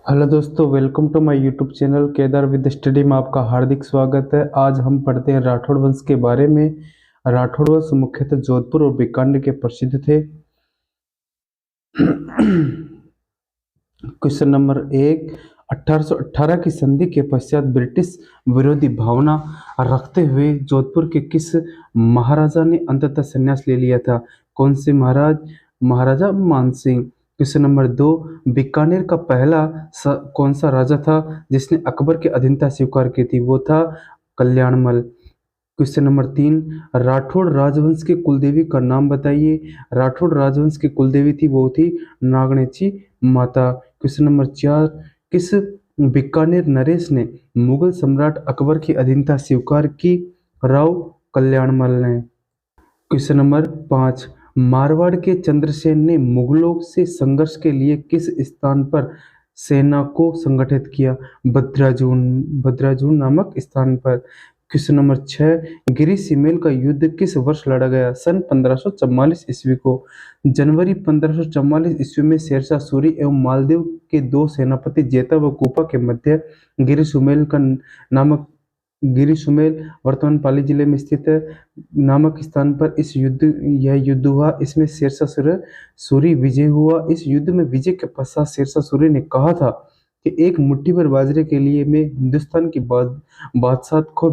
Hello दोस्तों, welcome to my YouTube channel Kedar with study में आपका हार्दिक स्वागत है। आज हम पढ़ते हैं राठौड़ वंश के बारे में। राठौड़ वंश मुख्यतः जोधपुर और बीकानेर के प्रसिद्ध थे। क्वेश्चन नंबर 1, 1818 की संधि के पश्चात ब्रिटिश विरोधी भावना रखते हुए जोधपुर के किस महाराजा ने अंततः संन्यास ले लिया था? कौन से महाराज? महाराजा मानसिंह। क्वेश्चन नंबर 2, बीकानेर का पहला कौन सा राजा था जिसने अकबर की अधीनता स्वीकार की थी? वो था कल्याणमल। क्वेश्चन नंबर 3, राठौड़ राजवंश के कुलदेवी का नाम बताइए। राठौड़ राजवंश की कुलदेवी थी वो थी नागणेची माता। क्वेश्चन नंबर 4, किस बीकानेर नरेश ने मुगल सम्राट अकबर की अधीनता स्वीकार की? राव कल्याणमल ने। क्वेश्चन नंबर 5, मारवाड़ के चंद्रसेन ने मुगलों से संघर्ष के लिए किस स्थान पर सेना को संगठित किया? भद्राजून नामक स्थान पर। क्वेश्चन नंबर 6, गिरी सिमेल का युद्ध किस वर्ष लड़ा गया? सन 1544 ईस्वी को। जनवरी 1544 ईस्वी में शेरशाह सूरी एवं मालदेव के दो सेनापति जेता व कूपा के मध्य गिरी सुमेल का नामक गिरी सुमेल वर्तमान पाली जिले में स्थित है नामक स्थान पर यह युद्ध हुआ। इसमें शेरशाह सूरी विजय हुआ। इस युद्ध में विजय के पश्चात शेरशाह सूरी ने कहा था कि एक मुट्ठी भर बाजरे के लिए मैं हिंदुस्तान की बादशाहत खो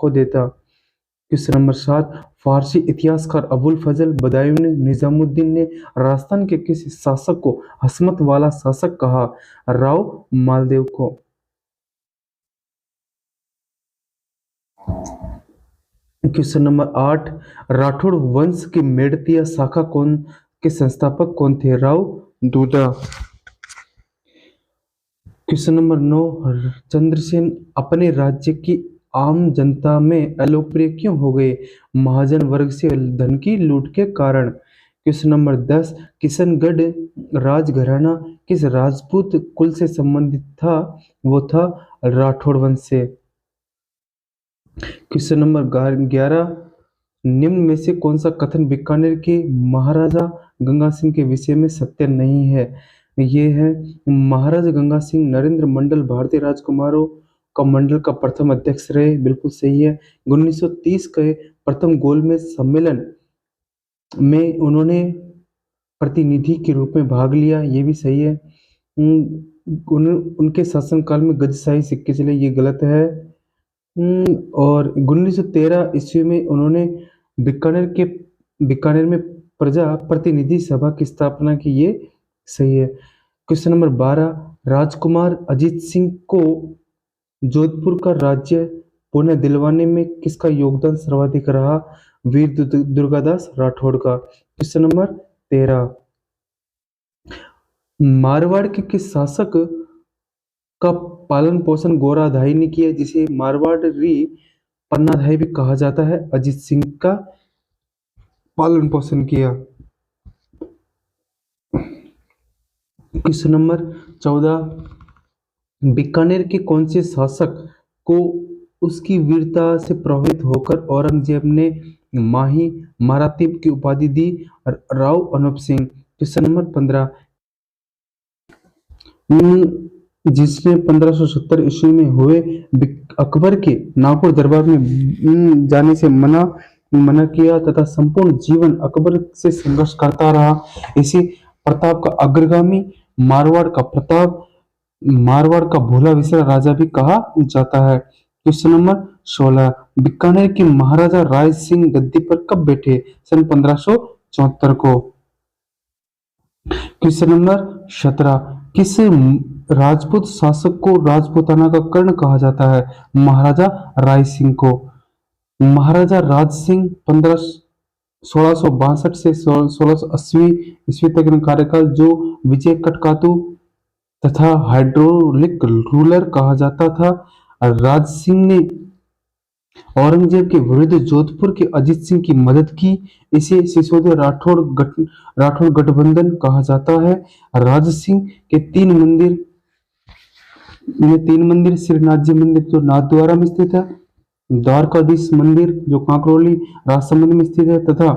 देता। क्वेश्चन नंबर 7, फारसी इतिहासकार अबुल फजल बदायूं निजामुद्दीन ने राजस्थान के किस शासक को हसमत वाला शासक कहा? राव मालदेव को। क्वेश्चन नंबर 8, राठौड़ वंश की मेड़तिया शाखा के संस्थापक कौन थे? राव दूधा। क्वेश्चन नंबर 9, चंद्रसेन अपने राज्य की आम जनता में अलोकप्रिय क्यों हो गए? महाजन वर्ग से धन की लूट के कारण। क्वेश्चन नंबर 10, किशनगढ़ राजघराना किस राजपूत कुल से संबंधित था? वो था राठौड़ वंश से। क्वेश्चन नंबर 11, निम्न में से कौन सा कथन बीकानेर के महाराजा गंगा सिंह के विषय में सत्य नहीं है? ये है, महाराजा गंगा सिंह नरेंद्र मंडल भारतीय राजकुमारों का मंडल का प्रथम अध्यक्ष रहे। बिल्कुल सही है। 1930 के प्रथम गोलमेज सम्मेलन में उन्होंने प्रतिनिधि के रूप में भाग लिया। ये भी सही है। उनके शासनकाल में गजशाही सिक्के चले, ये गलत है। और 1913 ईस्वी में उन्होंने बीकानेर में प्रजा प्रतिनिधि सभा की स्थापना की। ये सही है। क्वेश्चन नंबर 12, राजकुमार अजीत सिंह को जोधपुर का राज्य पुनः दिलवाने में किसका योगदान सर्वाधिक रहा? वीर दुर्गादास राठौड़ का। क्वेश्चन नंबर 13, मारवाड़ के किस शासक का पालन पोषण गोराधाई ने किया जिसे मारवाड़ी पन्नाधाई भी कहा जाता है? अजीत सिंह का पालन पोषण किया। क्वेश्चन नंबर 14, बीकानेर के कौन से शासक को उसकी वीरता से प्रभावित होकर औरंगजेब ने माही मरातीब की उपाधि दी? राव अनूप सिंह। क्वेश्चन नंबर 15, जिसने 1570 ईस्वी में हुए अकबर के नागौर दरबार में जाने से मना किया तथा संपूर्ण जीवन अकबर से संघर्ष करता रहा। इसी प्रताप का अग्रगामी मारवाड़ का भोला विसरा राजा भी कहा जाता है। क्वेश्चन नंबर 16, बीकानेर के महाराजा राय सिंह गद्दी पर कब बैठे? सन 1574 को। क्वेश्चन नंबर 17, किस राजपूत शासक को राजपूताना का कर्ण कहा जाता है? महाराजा राय सिंह को। महाराजा राज सिंह 1662 से 1680 ईस्वी तक का कार्यकाल जो विजय कटकातु तथा हाइड्रोलिक रूलर कहा जाता था। राज सिंह ने औरंगजेब के विरुद्ध जोधपुर के अजीत सिंह की मदद की। इसे सिसोदिया राठौड़ गठबंधन कहा जाता है। राज सिंह के तीन मंदिर श्रीनाथ जी मंदिर जो नाथद्वारा में स्थित है, द्वारकाधीश मंदिर जो कांकरोली राजसमंद में स्थित है तथा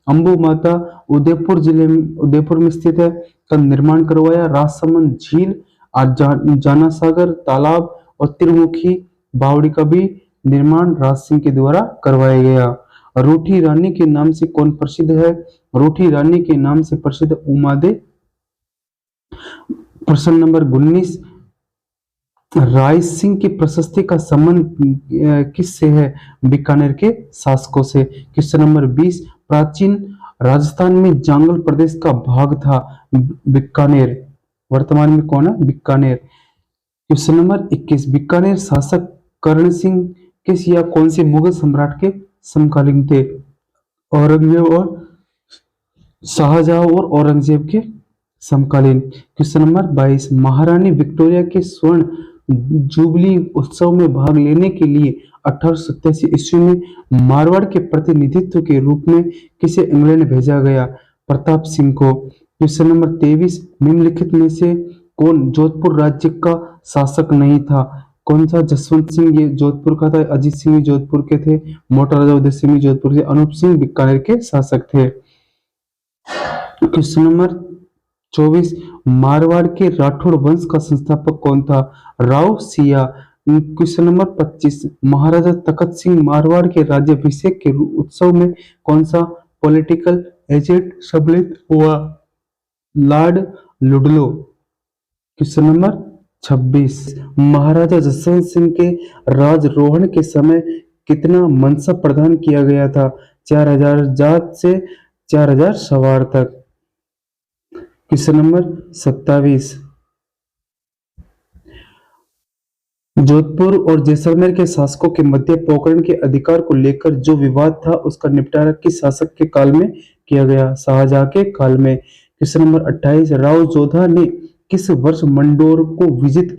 अंबु माता उदयपुर में स्थित है का निर्माण करवाया। राजसमंद झील आज जाना सागर तालाब और त्रिमुखी बावड़ी का भी निर्माण राज सिंह के द्वारा करवाया गया। रूठी रानी के नाम से कौन प्रसिद्ध है? रूठी रानी के नाम से प्रसिद्ध उमादे। प्रश्न नंबर 19, राय सिंह की प्रशस्ति का संबंध किससे है? बीकानेर के शासकों से। क्वेश्चन नंबर 20, प्राचीन राजस्थान में जांगल प्रदेश का भाग था बीकानेर, वर्तमान में कौन है? बीकानेर। क्वेश्चन नंबर 21, बीकानेर शासक कर्ण सिंह किस या कौन से मुगल सम्राट के समकालीन थे? औरंगजेब और शाहजहां और औरंगजेब के समकालीन। क्वेश्चन नंबर 22, महारानी विक्टोरिया के स्वर्ण जुबली उत्सव में भाग लेने के लिए 1887 ईस्वी में मारवाड़ के प्रतिनिधित्व के रूप में किसे इंग्लैंड भेजा गया? प्रताप सिंह को। क्वेश्चन नंबर 23, निम्नलिखित में से कौन जोधपुर राज्य का शासक नहीं था? कौन सा? जसवंत सिंह ये जोधपुर का था, अजीत सिंह जोधपुर के थे, मोटा राजा उदय सिंह जोधपुर के, अनूप सिंह बीकानेर के शासक थे। क्वेश्चन नंबर 24, मारवाड़ के राठौड़ वंश का संस्थापक कौन था? राव सिया। क्वेश्चन नंबर 25, महाराजा तखत सिंह मारवाड़ के राज्याभिषेक के उत्सव में कौन सा पॉलिटिकल एजेंट सम्मिलित हुआ? Lord Ludlow. क्वेश्चन नंबर 26, महाराजा जसवंत सिंह के राजरोहण के समय कितना मनसब प्रदान किया गया था? 4000 जात से 4000 सवार तक। क्वेश्चन नंबर 27, जोधपुर और जैसलमेर के शासकों के मध्य पोखरण के अधिकार को लेकर जो विवाद था उसका निपटारा किस शासक के काल में किया गया? शाहजहां के काल में। क्वेश्चन नंबर 28, राव जोधा ने किस वर्ष मंडोर को विजित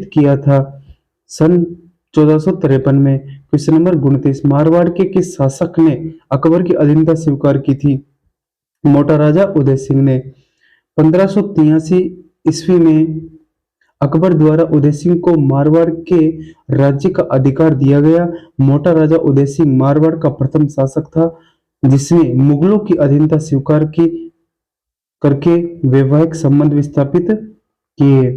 किया था? सन 1453 में। क्वेश्चन नंबर 29, मारवाड़ के किस शासक ने अकबर की अधीनता स्वीकार की थी? मोटा राजा उदय सिंह ने। 1583 ईस्वी में अकबर द्वारा उदय सिंह को मारवाड़ के राज्य का अधिकार दिया गया। मोटा राजा उदय सिंह मारवाड़ का प्रथम शासक था जिसने मुगलों की अधीनता स्वीकार की करके वैवाहिक संबंध विस्थापित किए।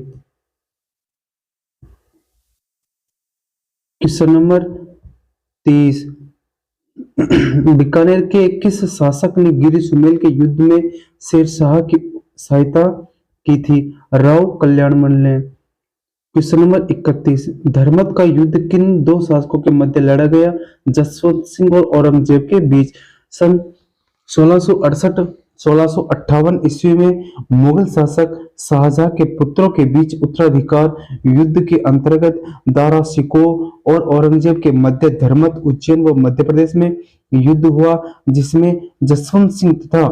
क्वेश्चन नंबर 30, बीकानेर के किस शासक ने गिरी सुमेल के युद्ध में शेरशाह की सहायता की थी? राव कल्याणमल ने। क्वेश्चन नंबर 31, धर्मत का युद्ध किन दो शासकों के मध्य लड़ा गया? जसवंत सिंह और औरंगजेब के बीच। सन 1658 ईस्वी में मुगल शासक शाहजहां के पुत्रों के बीच उत्तराधिकार युद्ध के अंतर्गत दारा शिकोह और औरंगजेब के मध्य धर्मत, उज्जैन व मध्य प्रदेश में युद्ध हुआ जिसमें जसवंत सिंह तथा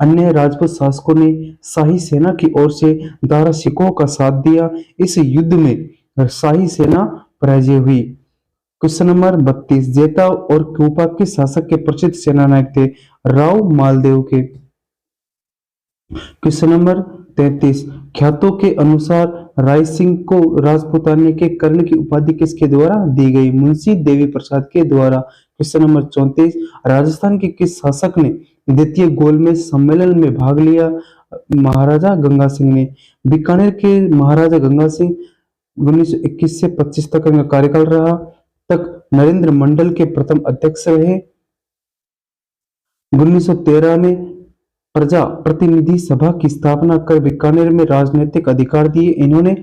अन्य राजपूत शासकों ने शाही सेना की ओर से दारा शिकोह का साथ दिया। इस युद्ध में शाही सेना पराजय हुई। क्वेश्चन नंबर 32, जेता और क्यूपा किस शासक के प्रसिद्ध सेनानायक थे? राव मालदेव के। क्वेश्चन नंबर 33, ख्यातों के अनुसार राय सिंह को राजपूताने के कर्ण की उपाधि किसके द्वारा दी गई? मुंशी देवी प्रसाद के द्वारा। क्वेश्चन नंबर 34, राजस्थान के किस शासक ने द्वितीय गोलमेज सम्मेलन में भाग लिया? महाराजा गंगा सिंह ने। बीकानेर के महाराजा गंगा सिंह 1921 से 25 तक इनका कार्यकाल रहा, तक नरेंद्र मंडल के प्रथम अध्यक्ष रहे। 1913 में प्रजा प्रतिनिधि सभा की स्थापना कर बीकानेर में राजनीतिक अधिकार दिए। इन्होंने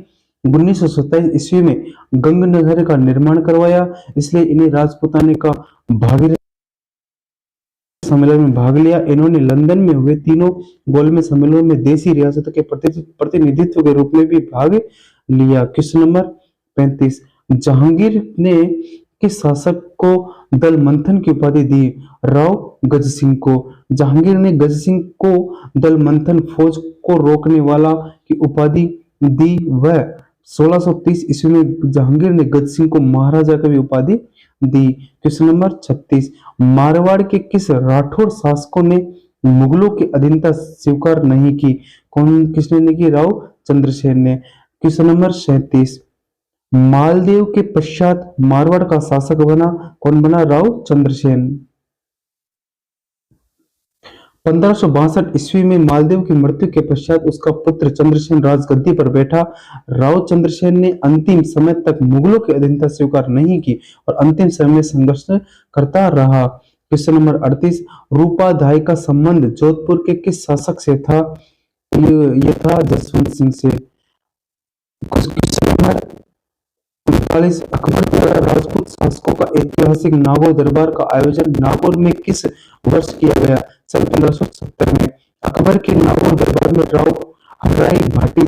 1927 ईस्वी में गंगनगर का निर्माण करवाया, इसलिए इन्हें राजपूताने का भागीरथ सम्मेलन में भाग लिया। इन्होंने लंदन में हुए तीनों गोलमेज सम्मेलनों में देशी रियासत के प्रतिनिधित्व के रूप में भी भाग लिया। क्वेश्चन नंबर 35, जहांगीर ने किस शासक को दल मंथन की उपाधि दी? राव गज सिंह को। जहांगीर ने गज सिंह को दल मंथन फौज को रोकने वाला की उपाधि दी। वह 1630 ईस्वी में जहांगीर ने गज सिंह को महाराजा की भी उपाधि दी। क्वेश्चन नंबर 36, मारवाड़ के किस राठौड़ शासकों ने मुगलों की अधीनता स्वीकार नहीं की? किसने नहीं की? राव चंद्रसेन ने। क्वेश्चन नंबर 37, मालदेव के पश्चात मारवाड़ का शासक बना कौन बना? राव चंद्रसेन। 1562 ईस्वी में मालदेव की मृत्यु के पश्चात उसका पुत्र चंद्रसेन राजगद्दी पर बैठा। राव चंद्रसेन ने अंतिम समय तक मुगलों की अधीनता स्वीकार नहीं की और अंतिम समय में संघर्ष करता रहा। क्वेश्चन नंबर 38, रूपाधाय का संबंध जोधपुर के किस शासक से था? ये था जसवंत सिंह से। क्वेश्चन नंबर 39, अकबर द्वारा राजपूत शासकों का ऐतिहासिक नागौर दरबार का आयोजन नागौर में किस वर्ष किया गया? सन 1570 में। अकबर के नागौर दरबार में राव हर्राई भाटी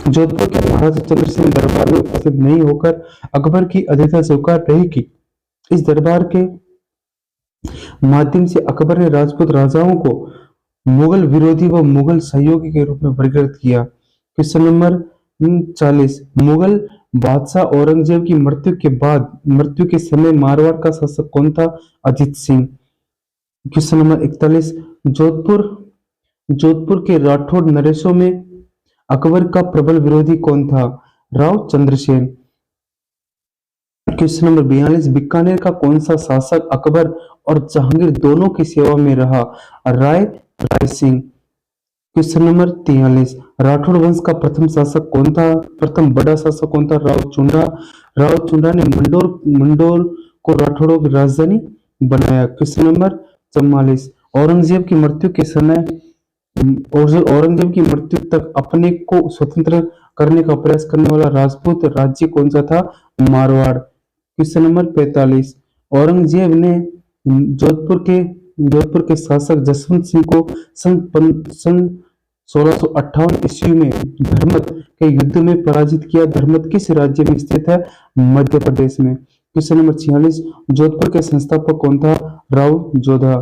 जोधपुर के महाराजा चंद्रसेन दरबार में उपस्थित नहीं होकर अकबर की अध्यक्षता स्वीकार नहीं की। इस दरबार के माध्यम से अकबर ने राजपूत राजाओं को मुगल विरोधी व मुगल सहयोगी के रूप में वर्गीकृत किया। क्वेश्चन नंबर 40, मुगल बादशाह औरंगजेब की मृत्यु के समय मारवाड़ का शासक कौन था? अजीत सिंह। क्वेश्चन नंबर 41, जोधपुर जोधपुर के राठौड़ नरेशों में अकबर का प्रबल विरोधी कौन था? राव चंद्रसेन। क्वेश्चन नंबर 42, बीकानेर का कौन सा शासक अकबर और जहांगीर दोनों की सेवा में रहा? राय सिंह। क्वेश्चन नंबर 43, राठौड़ वंश का प्रथम बड़ा शासक कौन था? राव चुंडा ने मंडोर को राठौड़ों की राजधानी बनाया। क्वेश्चन नंबर 44, औरंगजेब की मृत्यु तक अपने को स्वतंत्र करने का प्रयास करने वाला राजपूत राज्य कौन सा था? मारवाड़। क्वेश्चन नंबर 45, औरंगजेब ने जोधपुर के शासक जसवंत सिंह को सन 1658 ईस्वी में धर्मत के युद्ध में पराजित किया। धर्मत किस राज्य में स्थित है? मध्य प्रदेश में। क्वेश्चन नंबर 46, जोधपुर के संस्थापक कौन था? राव जोधा।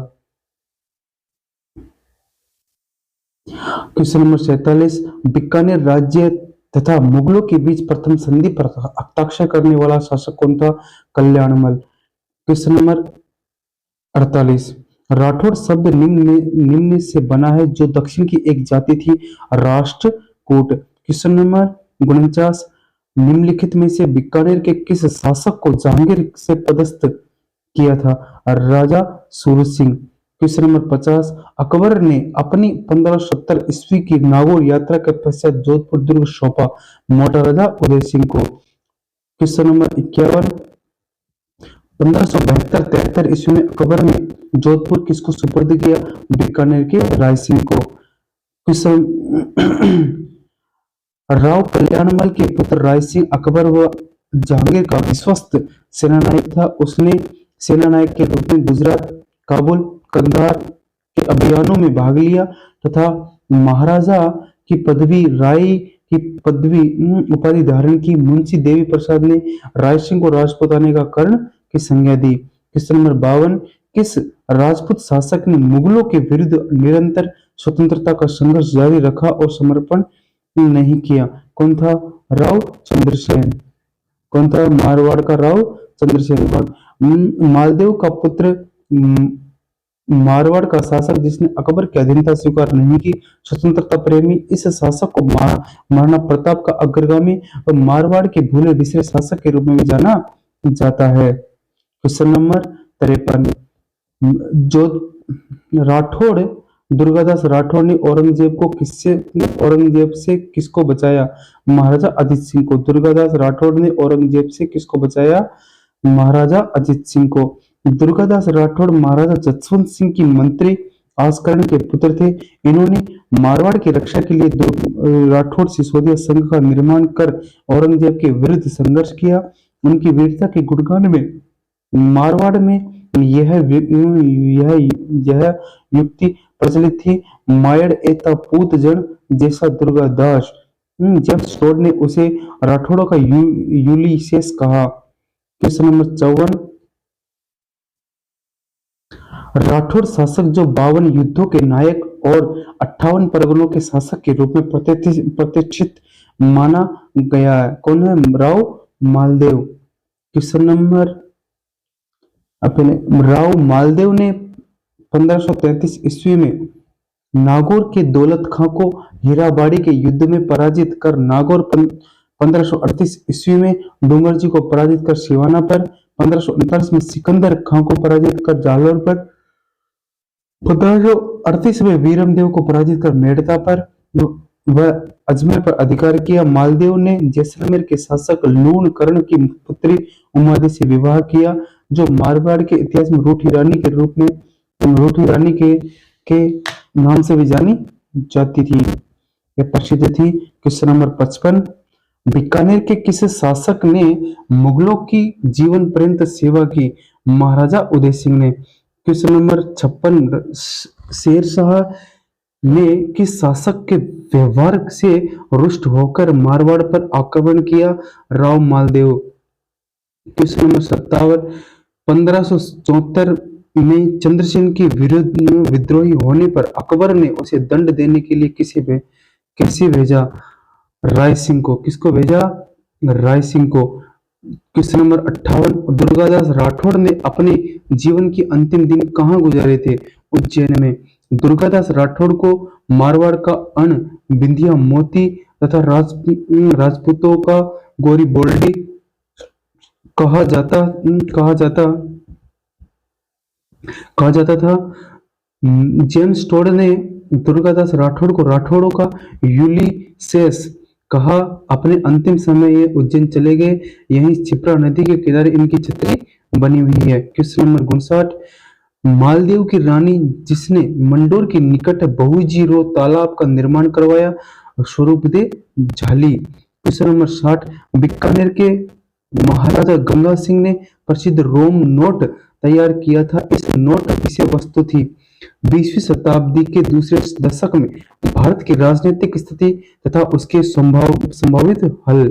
क्वेश्चन नंबर 47, बीकानेर राज्य तथा मुगलों के बीच प्रथम संधि पर हस्ताक्षर करने वाला शासक कौन था? कल्याणमल। क्वेश्चन नंबर 48, राठौड़ शब्द निम्न से बना है जो दक्षिण की एक जाति थी? राष्ट्रकूट। क्वेश्चन नंबर 49, निम्नलिखित में से बीकानेर के किस शासक को जहांगीर से पदस्थ किया था? राजा सूरज सिंह। क्वेश्चन नंबर 50, अकबर ने अपनी 1570 ईस्वी की नागौर यात्रा के पश्चात जोधपुर दुर्ग सौंपा महाराजा उदय सिंह को। क्वेश्चन नंबर 51, 1572-73 ईस्वी में अकबर ने जोधपुर किसको सुपुर्द किया? बीकानेर के राय सिंह को। क्वेश्चन राव कल्याणमल के पुत्र राय सिंह अकबर व जहांगीर का विश्वस्त सेनानायक था। उसने सेनानायक के रूप में गुजरात, काबुल, कंधार के अभियानों में भाग लिया तथा महाराजा की पदवी उपाधि धारण की। मुंशी देवी प्रसाद ने राय सिंह को राजपुताने का कर्ण की संज्ञा दी। क्वेश्चन नंबर 52, किस राजपूत शासक ने मुगलों के विरुद्ध निरंतर स्वतंत्रता का संघर्ष जारी रखा और समर्पण नहीं किया? कौन था? राव चंद्रसेन। कौन था? मारवाड़ का राव चंद्रसेन। मालदेव का पुत्र मारवाड़ का शासक जिसने अकबर की अधीनता स्वीकार नहीं की, स्वतंत्रता प्रेमी। इस शासक को महाराणा प्रताप का अग्रगामी और मारवाड़ के भूले बिसरे शासक के रूप में भी जाना जाता है। क्वेश्चन नंबर 53, राठौड़ दुर्गादास राठौड़ ने औरंगजेब से किसको बचाया? महाराजा अजीत सिंह को। दुर्गादास राठौड़ ने औरंगजेब से किसको बचाया? महाराजा अजीत सिंह को। दुर्गादास राठौड़ महाराजा जसवंत सिंह की मंत्री आस्करण के पुत्र थे। इन्होंने मारवाड़ की रक्षा के लिए राठौड़ सिसोदिया संघ का निर्माण कर औरंगजेब के विरुद्ध संघर्ष किया। उनकी वीरता के गुणगान में मारवाड़ में यह युक्ति प्रचलित थी, मायड़ एता पूत जन जैसा दुर्गादास। जेम्स टोड ने उसे राठौड़ों का यूलिसेस कहा। क्वेश्चन नंबर 54, राठौड़ शासक जो 52 युद्धों के नायक और 58 परगनों के शासक के रूप में प्रतिष्ठित माना गया है, कौन है? राव मालदेव। क्वेश्चन नंबर राव मालदेव ने 1533 ईस्वी में नागौर के दौलत खां को हीराबाड़ी के युद्ध में पराजित कर नागौर 1538 ईस्वी में डोंगर जी को पराजित कर सिवाना पर, 1539 में सिकंदर खां को पराजित कर जालौर पर, 1538 में वीरमदेव को पराजित कर मेड़ता पर वह अजमेर पर अधिकार किया। मालदेव ने जैसलमेर के शासक लूण कर्ण की पुत्री उमादे से विवाह किया, जो मारवाड़ के इतिहास में रूठी रानी के रूप में रूठी रानी के नाम से भी जानी जाती थी। यह प्रसिद्ध थी। क्वेश्चन नंबर 55, बीकानेर के किस शासक ने मुगलों की जीवन पर्यंत सेवा की? महाराजा उदय सिंह ने। क्वेश्चन नंबर 56, शेर शाह ने किस शासक के व्यवहार से रुष्ट होकर मारवाड़ पर आक्रमण किया? राव मालदेव। क्वेश्चन नंबर 57, 1574 में चंद्रसेन के विरुद्ध विद्रोही होने पर अकबर ने उसे दंड देने के लिए कैसे भेजा? राय सिंह को। किसको भेजा? राय सिंह को। क्वेश्चन नंबर 58, दुर्गादास राठौड़ ने अपने जीवन के अंतिम दिन कहाँ गुजारे थे? उज्जैन में। दुर्गादास राठौड़ को मारवाड़ का अण, बिंदिया मोती तथा राजपूतों का गोरी बोल्डी कहा जाता था। जेम्स टोड ने दुर्गादास राठौड़ को राठौड़ों का यूलिसेस कहा। अपने अंतिम समय ये उज्जैन चले गए। यहीं क्षिप्रा नदी के किनारे इनकी छतरी बनी हुई है। क्वेश्चन नंबर 59, मालदेव की रानी जिसने मंडोर के निकट बहुजी रो तालाब का निर्माण करवाया? स्वरूपदेव झाली। क्वेश्चन नंबर 60, बीकानेर के महाराजा गंगा सिंह ने प्रसिद्ध रोम नोट तैयार किया था। इस नोट विषय वस्तु थी 20वीं शताब्दी के दूसरे दशक में भारत की राजनीतिक स्थिति तथा उसके संभावित हल।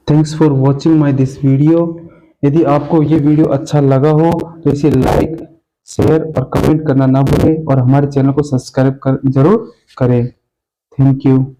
Thanks for watching my this video. यदि आपको ये वीडियो अच्छा लगा हो तो इसे लाइक, शेयर और कमेंट करना ना भूलें और हमारे चैनल को सब्सक्राइब जरूर करें। Thank you.